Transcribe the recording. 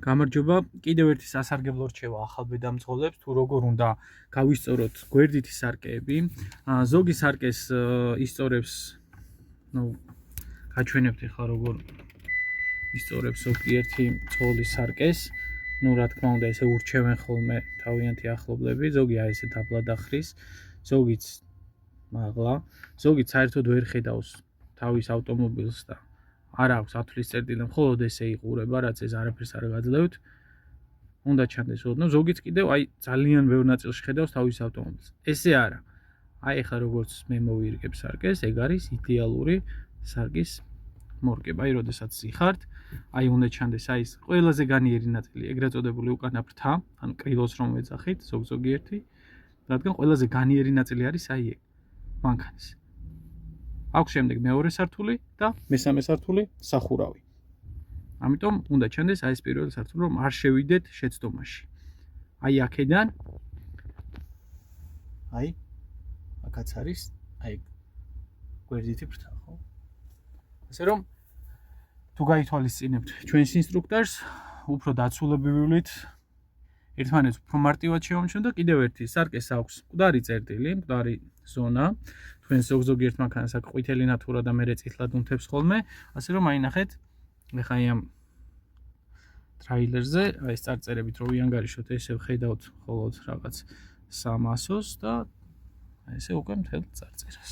გამარჯობა, კიდევ ერთი სასარგებლო რჩევა ახალბედამძღოლებს, თუ როგორ უნდა გავისწოროთ გვერდითი სარკეები. ზოგი სარკეს ისწორებს, გაჩვენებთ ახლა როგორ ისწორებს ზოგიერთი მძღოლის სარკეს. რა თქმა უნდა, ესე ურჩევენ ხოლმე თავიანთი ახლობლები, ზოგი აი ესე დაბლად ახრის, ზოგიც მაღლა, ზოგიც საერთოდ ვერ ხედავს თავის ავტომობილს და არ აქვს ათვლის წერტილი, მხოლოდ ესე იყურება, რაც ეს არაფერს არ გაძლევთ. უნდა ჩანდეს ოდნავ, ზოგიც კიდევ აი ძალიან ბევრ ნაწილში ხედავს თავის ავტომობილს. ესე არა. აი ახლა როგორც მე მოვირგებ სარკეს, ეგ არის იდეალური სარკის მორგება. აი როდესაც იხართ, აი უნდა ჩანდეს აი ეს ყველაზე განიერი ნაწილი, ეგრეთ წოდებული უკანა ფრთა, ან კრილოს რომ ვეძახით, ზოგიერთი, რადგან ყველაზე განიერი ნაწილი არის აი ეგ. მანქანის. აქვს შემდეგ მეორე სართული და მესამე სართული სახურავი. ამიტომ უნდა ჩანდეს აი ეს პირველი სართული, რომ არ შევიდეთ შეცდომაში. აი აქედან აი აქაც არის აი გვერდითი ფრთა, ხო? ასე რომ თუ გაითვალისწინებთ ჩვენს ინსტრუქტორს, უფრო დაცულებულით ერთმანეთს უფრო მარტივად შევამჩნევ და კიდევ ერთი სარკეს აქვს მკვდარი წერტილი, მკვდარი ზონა. თქვენ ზოგიერთ მანქანას აქვს ყვითელი ნათურა და მერე წითლად უნთებს ხოლმე, ასე რომ აი ნახეთ, ეხლა აი ამ ტრაილერზე, აი ეს წარწერებით რო ვიანგარიშოთ, ესე ვხედავთ მხოლოდ რაღაც 300-ს და აი ესე უკვე მთელ წარწერას.